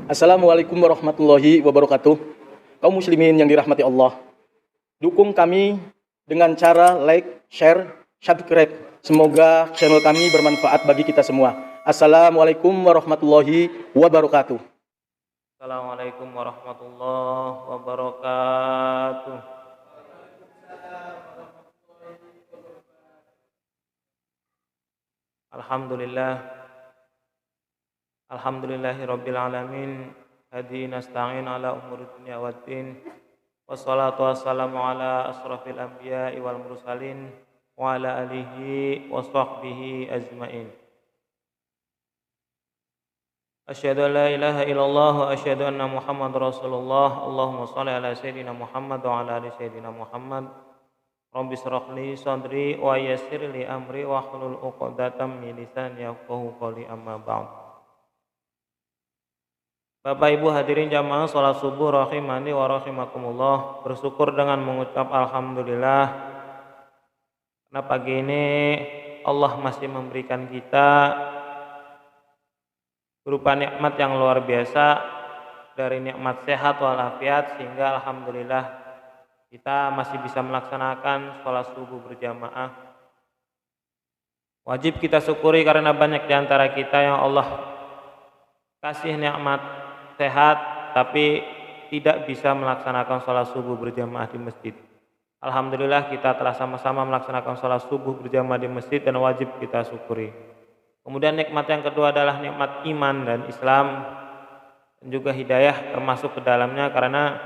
Assalamualaikum warahmatullahi wabarakatuh. Kaum muslimin yang dirahmati Allah, dukung kami dengan cara like, share, subscribe. Semoga channel kami bermanfaat bagi kita semua. Assalamualaikum warahmatullahi wabarakatuh. Assalamualaikum warahmatullahi wabarakatuh. Alhamdulillahi rabbil alamin. Hadi nasta'in ala umuri dunya waddin. Wassalatu wassalamu ala asrafil anbiya'i wal mursalin wa ala alihi wa sahbihi ajmain. Asyhadu an la ilaha illallah wa asyhadu anna Muhammadar Rasulullah. Allahumma shalli ala sayyidina Muhammad wa ala ali sayyidina Muhammad. Rabbi shrah li sadri wa yassir li amri wa hlul 'uqdatam min lisani yafqahu qawli, amma ba'd. Bapak Ibu hadirin jamaah salat subuh rahimani wa rahimakumullah. Bersyukur dengan mengucap alhamdulillah karena pagi ini Allah masih memberikan kita berupa nikmat yang luar biasa, dari nikmat sehat walafiat, sehingga alhamdulillah kita masih bisa melaksanakan sholat subuh berjamaah. Wajib kita syukuri karena banyak di antara kita yang Allah kasih nikmat sehat tapi tidak bisa melaksanakan sholat subuh berjamaah di masjid. Alhamdulillah kita telah sama-sama melaksanakan sholat subuh berjamaah di masjid dan wajib kita syukuri. Kemudian nikmat yang kedua adalah nikmat iman dan Islam dan juga hidayah termasuk ke dalamnya, karena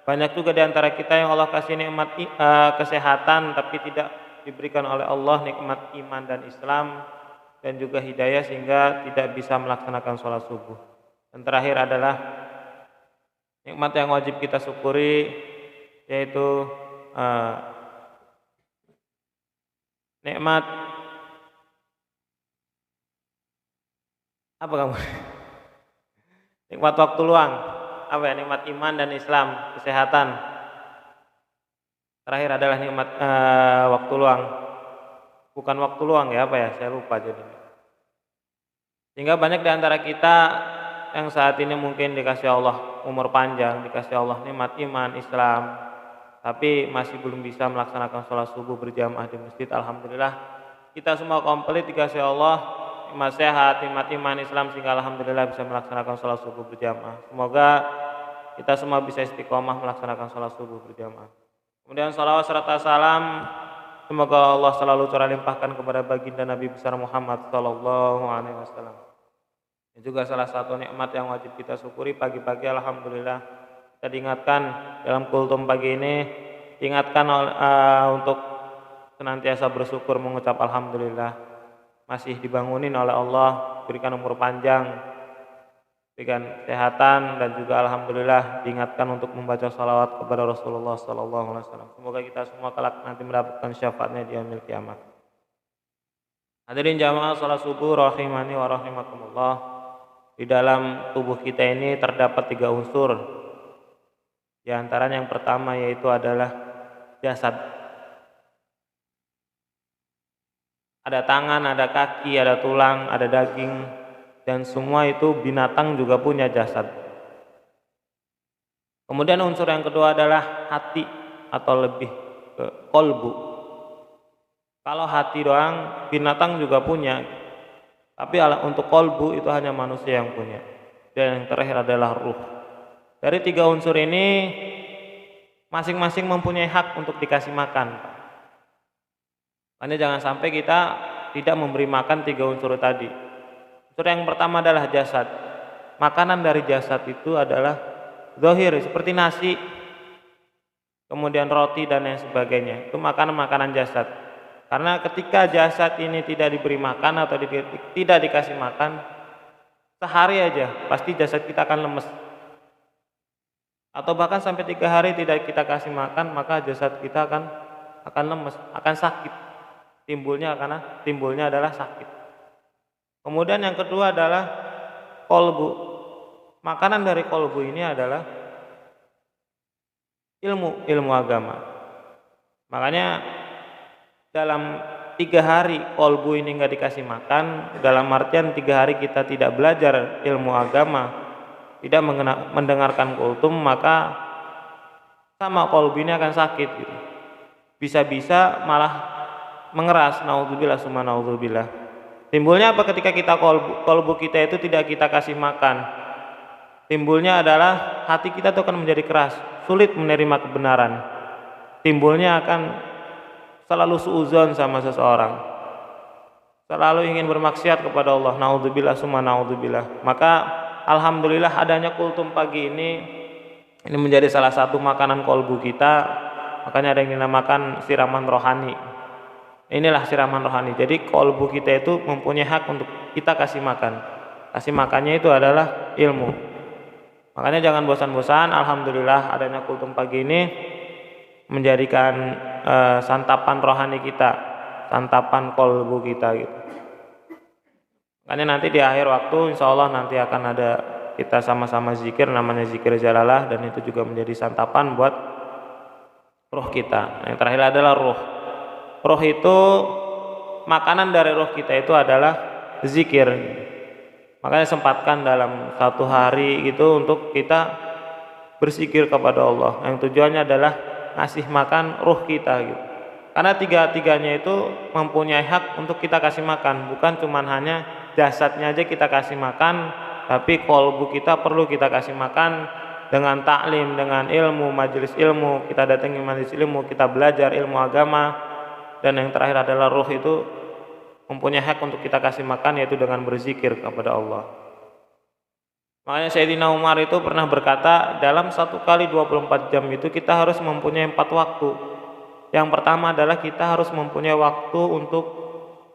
banyak juga di antara kita yang Allah kasih nikmat kesehatan tapi tidak diberikan oleh Allah nikmat iman dan Islam dan juga hidayah sehingga tidak bisa melaksanakan sholat subuh. Dan terakhir adalah nikmat yang wajib kita syukuri, yaitu nikmat apa kamu? Nikmat waktu luang. Apa ya? Nikmat iman dan Islam, kesehatan. Terakhir adalah nikmat waktu luang. Bukan waktu luang ya, apa ya? Saya lupa jadi. Sehingga banyak di antara kita yang saat ini mungkin dikasih Allah umur panjang, dikasih Allah nikmat iman, Islam, tapi masih belum bisa melaksanakan sholat subuh berjamaah di masjid. Alhamdulillah kita semua komplit dikasih Allah nikmat sehat, nikmat iman, Islam, sehingga alhamdulillah bisa melaksanakan sholat subuh berjamaah. Semoga kita semua bisa istiqomah melaksanakan sholat subuh berjamaah. Kemudian sholawat serta salam semoga Allah selalu curah limpahkan kepada baginda Nabi besar Muhammad sallallahu alaihi wasallam. Ini juga salah satu nikmat yang wajib kita syukuri. Pagi-pagi alhamdulillah kita diingatkan dalam kultum pagi ini, diingatkan untuk senantiasa bersyukur, mengucap alhamdulillah. Masih dibangunin oleh Allah, berikan umur panjang, berikan kesehatan, dan juga alhamdulillah diingatkan untuk membaca salawat kepada Rasulullah sallallahu alaihi wasallam. Semoga kita semua kelak nanti mendapatkan syafaatnya di yaumil kiamat. Hadirin jamaah salat subuh rahimani wa rahimakumullah. Di dalam tubuh kita ini terdapat 3 unsur. Di antaranya yang pertama yaitu adalah jasad. Ada tangan, ada kaki, ada tulang, ada daging, dan semua itu binatang juga punya jasad. Kemudian unsur yang kedua adalah hati, atau lebih ke kolbu. Kalau hati doang binatang juga punya, tapi untuk kolbu itu hanya manusia yang punya. Dan yang terakhir adalah ruh. Dari 3 unsur ini masing-masing mempunyai hak untuk dikasih makan. Makanya jangan sampai kita tidak memberi makan 3 unsur tadi. Unsur yang pertama adalah jasad. Makanan dari jasad itu adalah zahir, seperti nasi, kemudian roti dan lain sebagainya. Itu makanan-makanan jasad. Karena ketika jasad ini tidak diberi makan atau tidak dikasih makan, sehari aja pasti jasad kita akan lemes. Atau bahkan sampai 3 hari tidak kita kasih makan, maka jasad kita akan lemes, akan sakit. Timbulnya adalah sakit. Kemudian yang kedua adalah kolbu. Makanan dari kolbu ini adalah ilmu agama. Makanya dalam 3 hari kolbu ini nggak dikasih makan, dalam artian 3 hari kita tidak belajar ilmu agama, tidak mendengarkan kultum, maka sama kolbu ini akan sakit gitu. Bisa-bisa malah mengeras, naudzubillah summa naudzubillah. Timbulnya apa ketika kita kolbu kita itu tidak kita kasih makan? Timbulnya adalah hati kita itu akan menjadi keras, sulit menerima kebenaran. Timbulnya akan selalu suudzon sama seseorang, selalu ingin bermaksiat kepada Allah, naudzubillah summa naudzubillah. Maka alhamdulillah adanya kultum pagi ini menjadi salah satu makanan kolbu kita. Makanya ada yang dinamakan siraman rohani. Inilah siraman rohani. Jadi kolbu kita itu mempunyai hak untuk kita kasih makan. Kasih makannya itu adalah ilmu. Makanya jangan bosan-bosan. Alhamdulillah adanya kultum pagi ini menjadikan santapan rohani kita, santapan kolbu kita gitu. Makanya nanti di akhir waktu insya Allah nanti akan ada kita sama-sama zikir, namanya zikir jalalah, dan itu juga menjadi santapan buat roh kita. Yang terakhir adalah roh. Roh itu, makanan dari roh kita itu adalah zikir. Makanya sempatkan dalam satu hari gitu untuk kita berzikir kepada Allah. Yang tujuannya adalah ngasih makan roh kita gitu. Karena tiga-tiganya itu mempunyai hak untuk kita kasih makan. Bukan cuma hanya jasadnya aja kita kasih makan, tapi kolbu kita perlu kita kasih makan dengan taklim, dengan ilmu, majelis ilmu. Kita datangi majelis ilmu, kita belajar ilmu agama. Dan yang terakhir adalah ruh itu mempunyai hak untuk kita kasih makan, yaitu dengan berzikir kepada Allah. Makanya Sayyidina Umar itu pernah berkata, dalam 1 kali 24 jam itu kita harus mempunyai 4 waktu. Yang pertama adalah kita harus mempunyai waktu untuk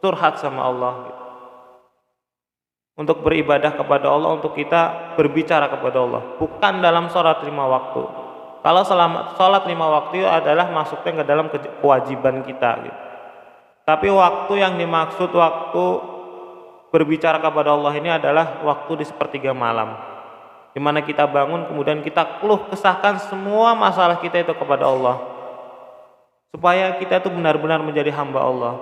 curhat sama Allah, untuk beribadah kepada Allah, untuk kita berbicara kepada Allah, bukan dalam sholat 5 waktu. Kalau sholat 5 waktu adalah masuknya ke dalam kewajiban kita gitu. Tapi waktu yang dimaksud waktu berbicara kepada Allah ini adalah waktu di sepertiga malam, di mana kita bangun kemudian kita keluh kesahkan semua masalah kita itu kepada Allah, supaya kita itu benar-benar menjadi hamba Allah.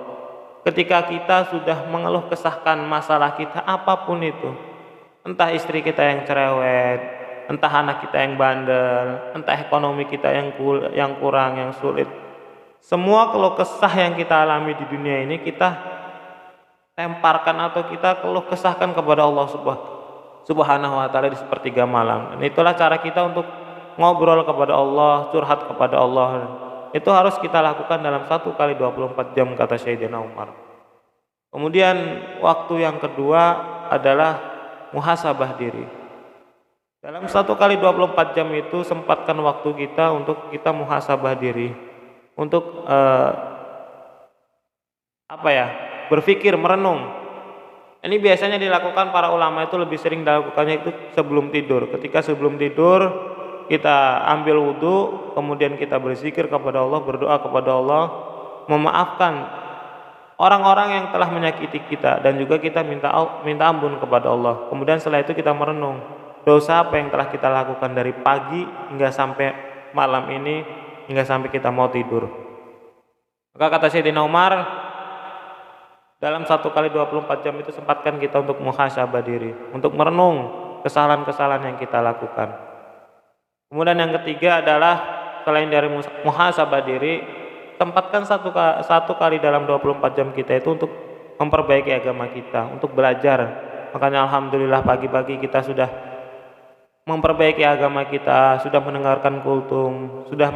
Ketika kita sudah mengeluh kesahkan masalah kita apapun itu, entah istri kita yang cerewet, entah anak kita yang bandel, entah ekonomi kita yang kurang, yang sulit, semua keluh kesah yang kita alami di dunia ini kita lemparkan atau kita keluh kesahkan kepada Allah Subhanahu wa ta'ala di sepertiga malam. Dan itulah cara kita untuk ngobrol kepada Allah, curhat kepada Allah. Itu harus kita lakukan dalam 1 kali 24 jam, kata Sayyidina Umar. Kemudian waktu yang kedua adalah muhasabah diri. Dalam 1 kali 24 jam itu sempatkan waktu kita untuk kita muhasabah diri, untuk berpikir, merenung. Ini biasanya dilakukan para ulama itu lebih sering dilakukannya itu sebelum tidur. Ketika sebelum tidur kita ambil wudhu, kemudian kita berzikir kepada Allah, berdoa kepada Allah, memaafkan orang-orang yang telah menyakiti kita, dan juga kita minta ampun kepada Allah. Kemudian setelah itu kita merenung dosa apa yang telah kita lakukan dari pagi hingga sampai malam ini, hingga sampai kita mau tidur. Maka kata Sayyidina Umar, dalam 1 kali 24 jam itu sempatkan kita untuk muhasabah diri, untuk merenung kesalahan-kesalahan yang kita lakukan. Kemudian yang ketiga adalah selain dari muhasabah diri, tempatkan 1 kali dalam 24 jam kita itu untuk memperbaiki agama kita, untuk belajar. Makanya alhamdulillah pagi-pagi kita sudah memperbaiki agama kita, sudah mendengarkan kultum, sudah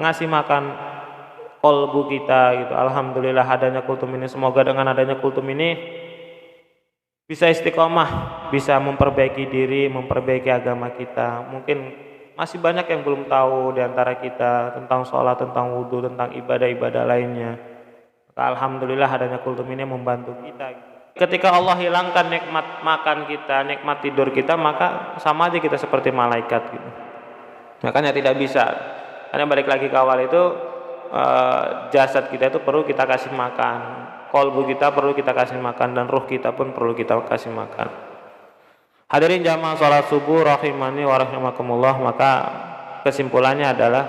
ngasih makan kolbu kita gitu. Alhamdulillah adanya kultum ini. Semoga dengan adanya kultum ini bisa istiqomah, bisa memperbaiki diri, memperbaiki agama kita. Mungkin masih banyak yang belum tahu di antara kita tentang sholat, tentang wudhu, tentang ibadah-ibadah lainnya. Maka alhamdulillah adanya kultum ini membantu kita. Ketika Allah hilangkan nikmat makan kita, nikmat tidur kita, maka sama aja kita seperti malaikat gitu. Makanya tidak bisa. Karena balik lagi ke awal itu, jasad kita itu perlu kita kasih makan, kolbu kita perlu kita kasih makan, dan ruh kita pun perlu kita kasih makan. Hadirin jamaah salat subuh rahimani wa rahimakumullah. Maka kesimpulannya adalah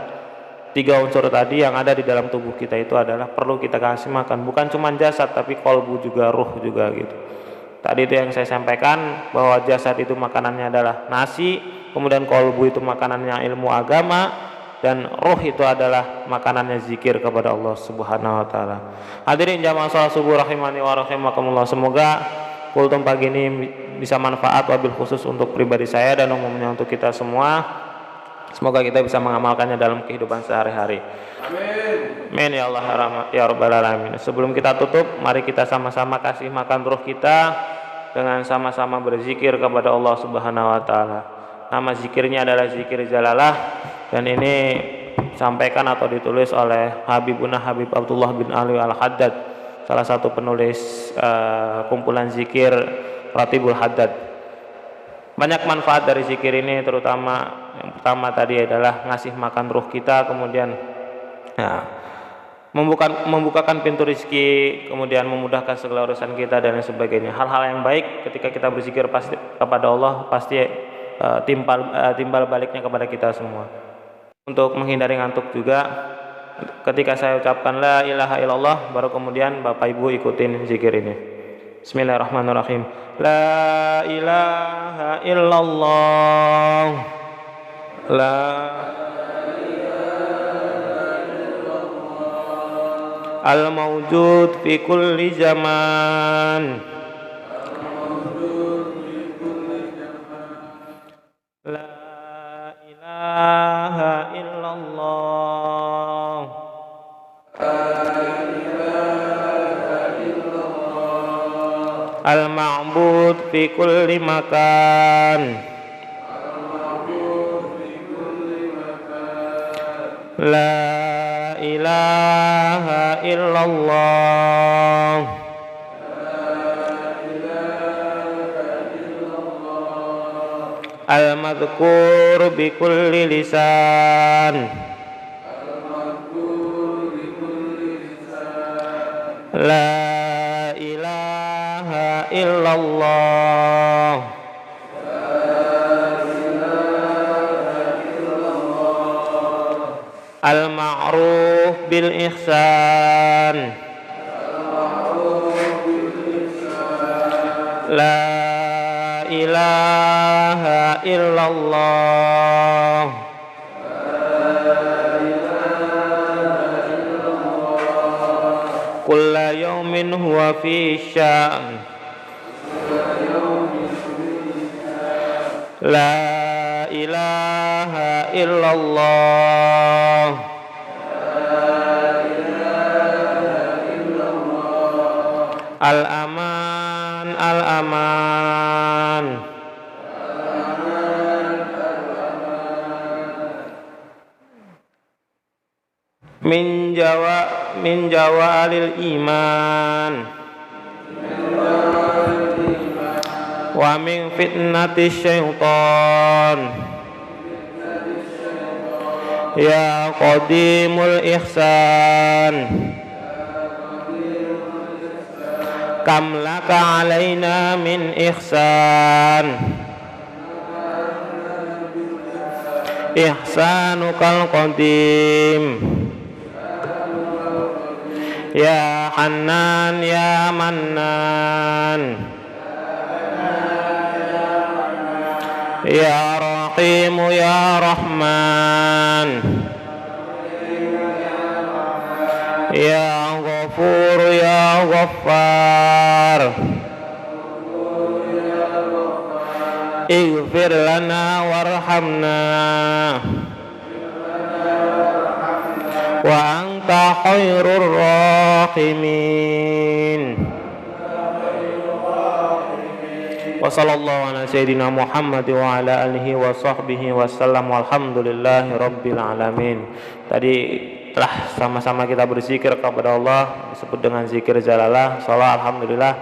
3 unsur tadi yang ada di dalam tubuh kita itu adalah perlu kita kasih makan, bukan cuma jasad tapi kolbu juga, ruh juga gitu. Tadi itu yang saya sampaikan bahwa jasad itu makanannya adalah nasi, kemudian kolbu itu makanannya ilmu agama, dan roh itu adalah makanannya zikir kepada Allah Subhanahu wa taala. Hadirin jamaah salat subuh rahimani wa rahimakumullah, semoga kultum pagi ini bisa manfaat wabil khusus untuk pribadi saya dan umumnya untuk kita semua. Semoga kita bisa mengamalkannya dalam kehidupan sehari-hari. Amin ya Allah ya rabbal alamin. Sebelum kita tutup, mari kita sama-sama kasih makan ruh kita dengan sama-sama berzikir kepada Allah Subhanahu wa taala. Nama zikirnya adalah zikir jalalah, dan ini disampaikan atau ditulis oleh Habibuna Habib Abdullah bin Ali Al-Haddad, salah satu penulis kumpulan zikir Ratibul Haddad. Banyak manfaat dari zikir ini, terutama yang pertama tadi adalah ngasih makan ruh kita, kemudian membukakan pintu rizki, kemudian memudahkan segala urusan kita dan lain sebagainya. Hal-hal yang baik ketika kita berzikir pasti kepada Allah pasti timbal baliknya kepada kita semua. Untuk menghindari ngantuk juga, ketika saya ucapkan la ilaha illallah, baru kemudian Bapak Ibu ikutin zikir ini. Bismillahirrahmanirrahim. La ilaha illallah. La al-mawjud fi kulli zaman. La ilaha illallah. Al-ma'bud fi kulli makan. La ilaha illallah. Al-madhkur bi kulli lisan. La ilaha illallah. Al-ma'ruf bil ihsan. La ilaha illallah. Kulla yawmin huwa fi sya'n. La ilaha illallah. Al-aman, al-aman. Min jawalil iman. Wa min fitnati syaitan. Ya qadimul ihsan. Kam laka alaina min ihsan. Ihsanukal qadim. Ya Hannan ya Mannan. Ya Rahim ya Rahman. Ya Ghafur ya Ghaffar. Ighfir lana warhamna. Wa anta khairur rahimin. Wa sallallahu ala sayyidina Muhammad wa ala alihi wa sahbihi wa sallam, walhamdulillahi rabbil alamin. Tadi telah sama-sama kita berzikir kepada Allah, disebut dengan zikir jalalah. Insyaallah alhamdulillah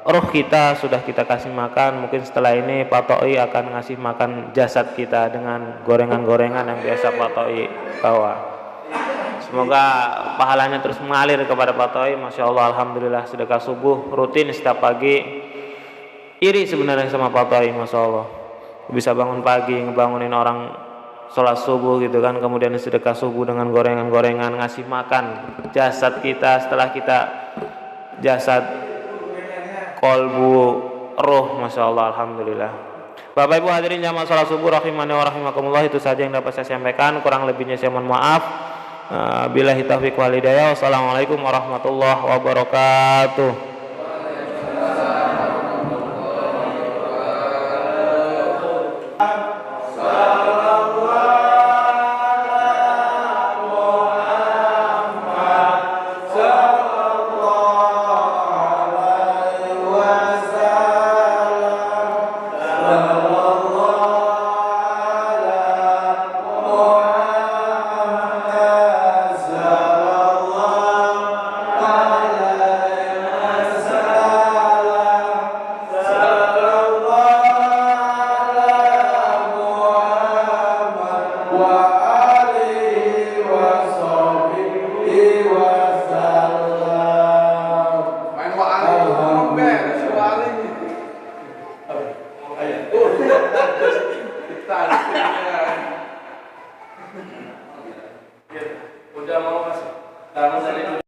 roh kita sudah kita kasih makan. Mungkin setelah ini Pak Toi akan ngasih makan jasad kita dengan gorengan-gorengan yang biasa Pak Toi bawa. Semoga pahalanya terus mengalir kepada Pak Toi. Masya Allah, alhamdulillah, sedekah subuh rutin setiap pagi. Iri sebenarnya sama Pak Toi, Masya Allah. Bisa bangun pagi, ngebangunin orang sholat subuh gitu kan, kemudian sedekah subuh dengan gorengan-gorengan, ngasih makan jasad kita setelah kita jasad, kolbu, roh, Masya Allah, alhamdulillah. Bapak Ibu hadirin jamaah salat subuh rahimani wa rahimakumullah, itu saja yang dapat saya sampaikan, kurang lebihnya saya mohon maaf. Billahi taufiq wal hidayah. Wassalamualaikum warahmatullahi wabarakatuh. Udah mau masuk.